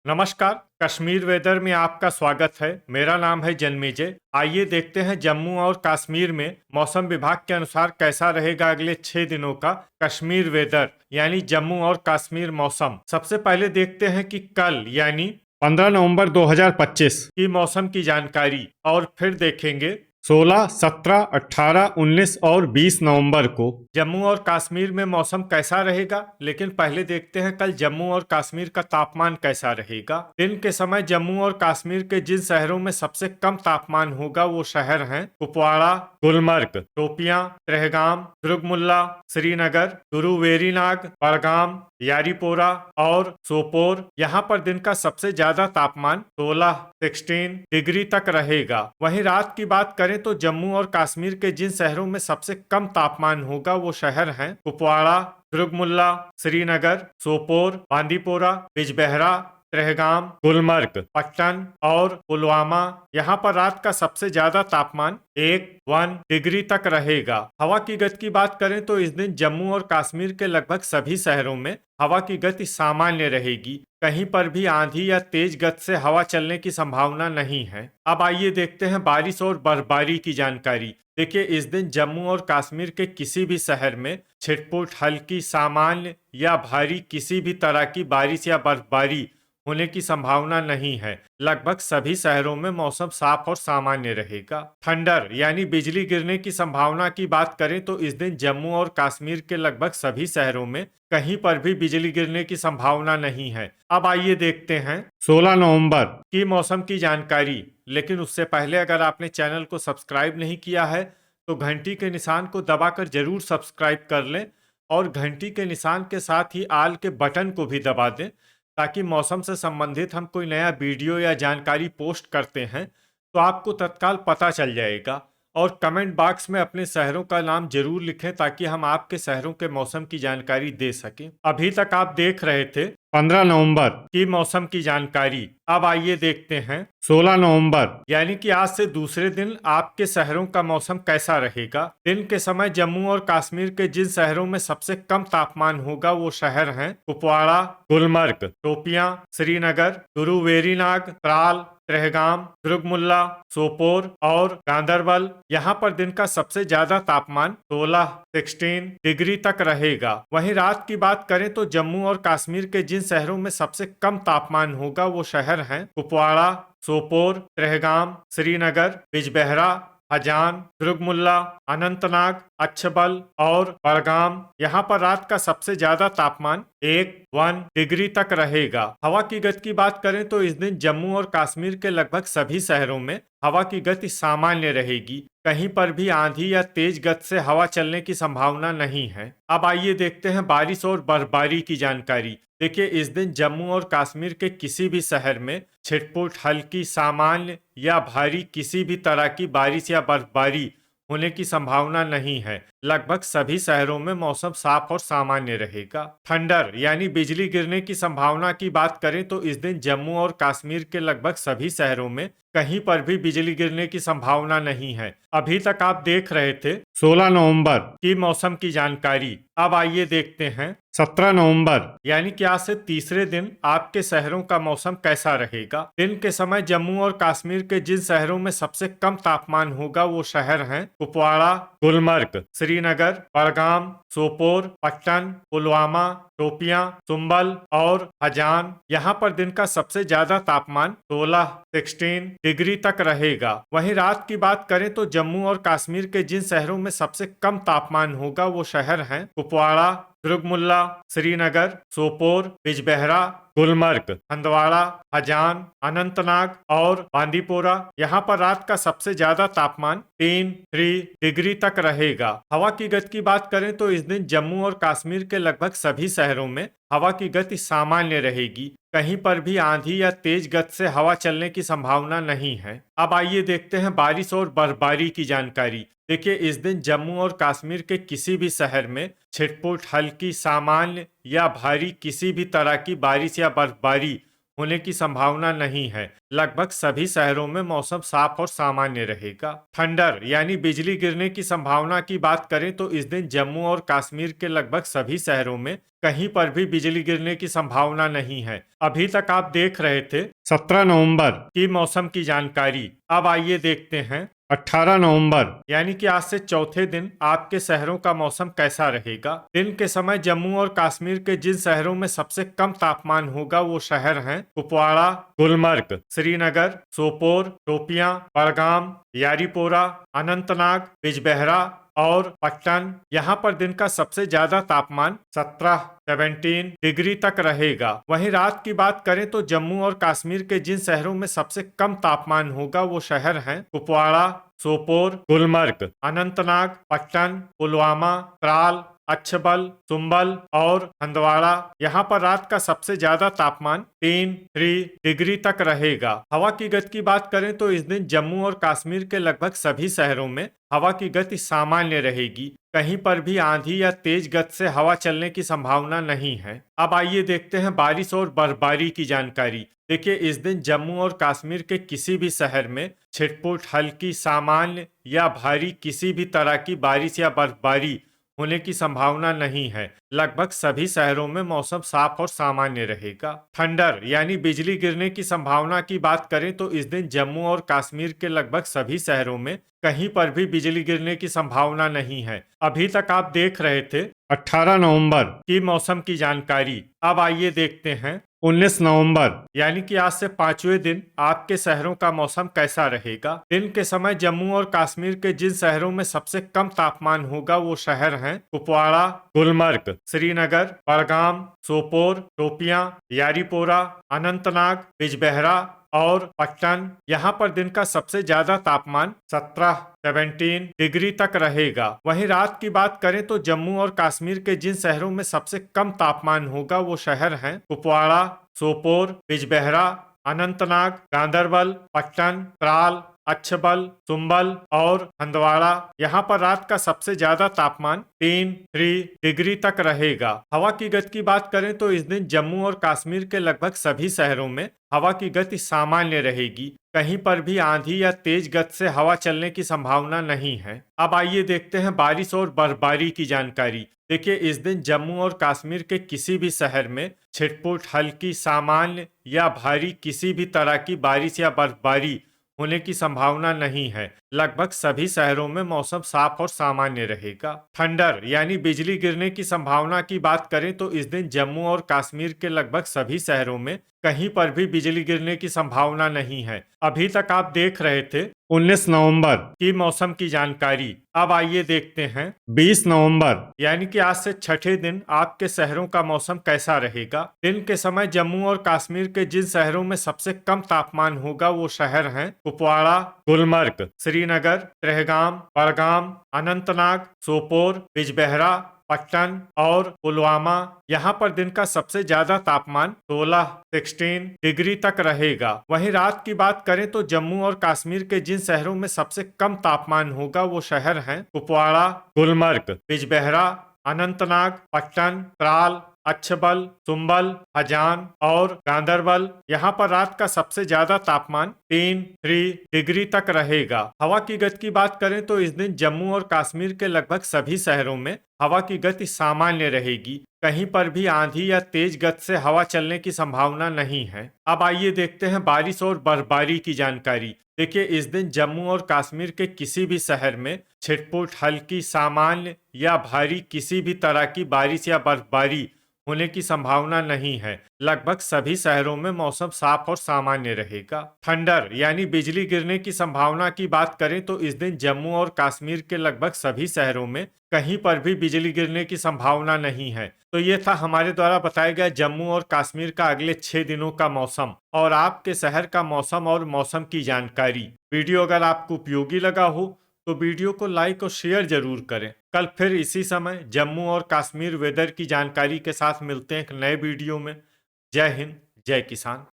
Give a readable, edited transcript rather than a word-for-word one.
नमस्कार। कश्मीर वेदर में आपका स्वागत है। मेरा नाम है जन्मेजय। आइए देखते हैं जम्मू और कश्मीर में मौसम विभाग के अनुसार कैसा रहेगा अगले 6 दिनों का कश्मीर वेदर यानी जम्मू और कश्मीर मौसम। सबसे पहले देखते हैं कि कल यानी 15 नवंबर 2025 की मौसम की जानकारी और फिर देखेंगे 16, 17, 18, 19 और 20 नवंबर को जम्मू और कश्मीर में मौसम कैसा रहेगा। लेकिन पहले देखते हैं कल जम्मू और कश्मीर का तापमान कैसा रहेगा। दिन के समय जम्मू और कश्मीर के जिन शहरों में सबसे कम तापमान होगा वो शहर हैं कुपवाड़ा, गुलमर्ग, शोपियां, त्रेहगाम, दुर्गमुल्ला, श्रीनगर, गुरुवेरीनाग, बड़गाम, यारीपोरा और सोपोर। यहाँ पर दिन का सबसे ज्यादा तापमान 16 डिग्री तक रहेगा। वहीं रात की बात करें तो जम्मू और कश्मीर के जिन शहरों में सबसे कम तापमान होगा वो शहर हैं कुपवाड़ा, दुर्गमुल्ला, श्रीनगर, सोपोर, बांदीपोरा, बिजबेहरा, त्रेहगाम, गुलमर्ग, पट्टन और पुलवामा। यहाँ पर रात का सबसे ज्यादा तापमान 1 डिग्री तक रहेगा। हवा की गति की बात करें तो इस दिन जम्मू और कश्मीर के लगभग सभी शहरों में हवा की गति सामान्य रहेगी। कहीं पर भी आंधी या तेज गति से हवा चलने की संभावना नहीं है। अब आइए देखते हैं बारिश और बर्फबारी की जानकारी। देखिए, इस दिन जम्मू और कश्मीर के किसी भी शहर में छिटपुट, हल्की, सामान्य या भारी किसी भी तरह की बारिश या बर्फबारी होने की संभावना नहीं है। लगभग सभी शहरों में मौसम साफ और सामान्य रहेगा। थंडर यानी बिजली गिरने की संभावना की बात करें तो इस दिन जम्मू और कश्मीर के लगभग सभी शहरों में कहीं पर भी बिजली गिरने की संभावना नहीं है। अब आइए देखते हैं 16 नवंबर की मौसम की जानकारी। लेकिन उससे पहले अगर आपने चैनल को सब्सक्राइब नहीं किया है तो घंटी के निशान को दबाकर जरूर सब्सक्राइब कर लें और घंटी के निशान के साथ ही आल के बटन को भी दबा दें ताकि मौसम से संबंधित हम कोई नया वीडियो या जानकारी पोस्ट करते हैं तो आपको तत्काल पता चल जाएगा। और कमेंट बॉक्स में अपने शहरों का नाम जरूर लिखें ताकि हम आपके शहरों के मौसम की जानकारी दे सकें। अभी तक आप देख रहे थे 15 नवंबर की मौसम की जानकारी। अब आइए देखते हैं 16 नवंबर यानी कि आज से दूसरे दिन आपके शहरों का मौसम कैसा रहेगा। दिन के समय जम्मू और कश्मीर के जिन शहरों में सबसे कम तापमान होगा वो शहर हैं कुपवाड़ा, गुलमर्ग, शोपियां, श्रीनगर, गुरुवेरीनाग, त्राल, त्रेहगाम, दुर्गमुल्ला, सोपोर और गांदरबल। यहाँ पर दिन का सबसे ज्यादा तापमान 16 डिग्री तक रहेगा। वहीं रात की बात करें तो जम्मू और कश्मीर के जिन शहरों में सबसे कम तापमान होगा वो शहर हैं कुपवाड़ा, सोपोर, त्रेहगाम, श्रीनगर, बिजबेहरा, हजान, दुर्गमुल्ला, अनंतनाग, अच्छबल और बड़गाम। यहाँ पर रात का सबसे ज्यादा तापमान 1 डिग्री तक रहेगा। हवा की गति की बात करें तो इस दिन जम्मू और कश्मीर के लगभग सभी शहरों में हवा की गति सामान्य रहेगी। कहीं पर भी आंधी या तेज गति से हवा चलने की संभावना नहीं है। अब आइए देखते हैं बारिश और बर्फबारी की जानकारी। देखिए, इस दिन जम्मू और कश्मीर के किसी भी शहर में छिटपुट, हल्की, सामान्य या भारी किसी भी तरह की बारिश या बर्फबारी होने की संभावना नहीं है। लगभग सभी शहरों में मौसम साफ और सामान्य रहेगा। थंडर यानी बिजली गिरने की संभावना की बात करें तो इस दिन जम्मू और कश्मीर के लगभग सभी शहरों में कहीं पर भी बिजली गिरने की संभावना नहीं है। अभी तक आप देख रहे थे 16 नवंबर की मौसम की जानकारी। अब आइए देखते हैं 17 नवंबर यानी कि आज से तीसरे दिन आपके शहरों का मौसम कैसा रहेगा। दिन के समय जम्मू और कश्मीर के जिन शहरों में सबसे कम तापमान होगा वो शहर हैं कुपवाड़ा, गुलमर्ग, श्रीनगर, बड़गाम, सोपोर, पट्टन, पुलवामा, शोपियां, चंबल और हजान। यहाँ पर दिन का सबसे ज्यादा तापमान 16 डिग्री तक रहेगा। वहीं रात की बात करें तो जम्मू और कश्मीर के जिन शहरों में सबसे कम तापमान होगा वो शहर हैं कुपवाड़ा, दुर्गमुल्ला, श्रीनगर, सोपोर, बिजबेहरा, गुलमर्ग, हंदवाड़ा, हजान, अनंतनाग और बांदीपोरा। यहाँ पर रात का सबसे ज्यादा तापमान 3 डिग्री तक रहेगा। हवा की गति की बात करें तो इस दिन जम्मू और कश्मीर के लगभग सभी शहरों में हवा की गति सामान्य रहेगी। कहीं पर भी आंधी या तेज गति से हवा चलने की संभावना नहीं है। अब आइए देखते हैं बारिश और बर्फबारी की जानकारी। देखिए, इस दिन जम्मू और कश्मीर के किसी भी शहर में छिटपुट, हल्की, सामान्य या भारी किसी भी तरह की बारिश या बर्फबारी होने की संभावना नहीं है। लगभग सभी शहरों में मौसम साफ और सामान्य रहेगा। थंडर यानी बिजली गिरने की संभावना की बात करें तो इस दिन जम्मू और कश्मीर के लगभग सभी शहरों में कहीं पर भी बिजली गिरने की संभावना नहीं है। अभी तक आप देख रहे थे 17 नवंबर की मौसम की जानकारी। अब आइए देखते हैं 18 नवंबर यानी कि आज से चौथे दिन आपके शहरों का मौसम कैसा रहेगा। दिन के समय जम्मू और कश्मीर के जिन शहरों में सबसे कम तापमान होगा वो शहर हैं कुपवाड़ा, गुलमर्ग, श्रीनगर, सोपोर, शोपियां, बड़गाम, यारीपोरा, अनंतनाग, बिजबेहरा और पट्टन। यहाँ पर दिन का सबसे ज्यादा तापमान 17 डिग्री तक रहेगा। वहीं रात की बात करें तो जम्मू और कश्मीर के जिन शहरों में सबसे कम तापमान होगा वो शहर हैं कुपवाड़ा, सोपोर, गुलमर्ग, अनंतनाग, पट्टन, पुलवामा, त्राल, अच्छबल, सुंबल और हंदवाड़ा। यहाँ पर रात का सबसे ज्यादा तापमान 3 डिग्री तक रहेगा। हवा की गति की बात करें तो इस दिन जम्मू और कश्मीर के लगभग सभी शहरों में हवा की गति सामान्य रहेगी। कहीं पर भी आंधी या तेज गति से हवा चलने की संभावना नहीं है। अब आइए देखते हैं बारिश और बर्फबारी की जानकारी। देखिए, इस दिन जम्मू और कश्मीर के किसी भी शहर में छिटपुट, हल्की, सामान्य या भारी किसी भी तरह की बारिश या बर्फबारी होने की संभावना नहीं है। लगभग सभी शहरों में मौसम साफ और सामान्य रहेगा। थंडर यानी बिजली गिरने की संभावना की बात करें तो इस दिन जम्मू और कश्मीर के लगभग सभी शहरों में कहीं पर भी बिजली गिरने की संभावना नहीं है। अभी तक आप देख रहे थे 18 नवंबर की मौसम की जानकारी। अब आइए देखते हैं 19 नवंबर यानी कि आज से 5वें दिन आपके शहरों का मौसम कैसा रहेगा। दिन के समय जम्मू और कश्मीर के जिन शहरों में सबसे कम तापमान होगा वो शहर हैं कुपवाड़ा, गुलमर्ग, श्रीनगर, बड़गाम, सोपोर, शोपियां, यारीपोरा, अनंतनाग, बिजबेहरा और पट्टन। यहाँ पर दिन का सबसे ज्यादा तापमान 17 डिग्री तक रहेगा। वहीं रात की बात करें तो जम्मू और कश्मीर के जिन शहरों में सबसे कम तापमान होगा वो शहर हैं कुपवाड़ा, सोपोर, बिजबेहरा, अनंतनाग, गांदरबल, पट्टन, त्राल, अच्छबल, सुंबल और हंदवाड़ा। यहाँ पर रात का सबसे ज्यादा तापमान 3 डिग्री तक रहेगा। हवा की गति की बात करें तो इस दिन जम्मू और कश्मीर के लगभग सभी शहरों में हवा की गति सामान्य रहेगी। कहीं पर भी आंधी या तेज गति से हवा चलने की संभावना नहीं है। अब आइए देखते हैं बारिश और बर्फबारी की जानकारी। देखिए, इस दिन जम्मू और कश्मीर के किसी भी शहर में छिटपुट, हल्की, सामान्य या भारी किसी भी तरह की बारिश या बर्फबारी होने की संभावना नहीं है। लगभग सभी शहरों में मौसम साफ और सामान्य रहेगा। थंडर यानी बिजली गिरने की संभावना की बात करें तो इस दिन जम्मू और कश्मीर के लगभग सभी शहरों में कहीं पर भी बिजली गिरने की संभावना नहीं है। अभी तक आप देख रहे थे 19 नवंबर की मौसम की जानकारी। अब आइए देखते हैं 20 नवंबर यानी कि आज से छठे दिन आपके शहरों का मौसम कैसा रहेगा। दिन के समय जम्मू और कश्मीर के जिन शहरों में सबसे कम तापमान होगा वो शहर हैं कुपवाड़ा, गुलमर्ग, श्रीनगर, त्रेहगाम, बड़गाम, अनंतनाग, सोपोर, बिजबेहरा, पट्टन और पुलवामा। यहाँ पर दिन का सबसे ज्यादा तापमान 16 डिग्री तक रहेगा। वहीं रात की बात करें तो जम्मू और कश्मीर के जिन शहरों में सबसे कम तापमान होगा वो शहर हैं कुपवाड़ा, गुलमर्ग, बिजबेहरा, अनंतनाग, पट्टन, त्राल, अच्छबल, सुंबल, हजान और गांदरबल। यहाँ पर रात का सबसे ज्यादा तापमान 3 डिग्री तक रहेगा। हवा की गति की बात करें तो इस दिन जम्मू और कश्मीर के लगभग सभी शहरों में हवा की गति सामान्य रहेगी। कहीं पर भी आंधी या तेज गति से हवा चलने की संभावना नहीं है। अब आइए देखते हैं बारिश और बर्फबारी की जानकारी। देखिए, इस दिन जम्मू और कश्मीर के किसी भी शहर में छिटपुट, हल्की, सामान्य या भारी किसी भी तरह की बारिश या बर्फबारी होने की संभावना नहीं है। लगभग सभी शहरों में मौसम साफ और सामान्य रहेगा। थंडर यानी बिजली गिरने की संभावना की बात करें तो इस दिन जम्मू और कश्मीर के लगभग सभी शहरों में कहीं पर भी बिजली गिरने की संभावना नहीं है। तो ये था हमारे द्वारा बताया गया जम्मू और कश्मीर का अगले 6 दिनों का मौसम और आपके शहर का मौसम और मौसम की जानकारी। वीडियो अगर आपको उपयोगी लगा हो तो वीडियो को लाइक और शेयर जरूर करें। कल फिर इसी समय जम्मू और कश्मीर वेदर की जानकारी के साथ मिलते हैं एक नए वीडियो में। जय हिंद, जय किसान।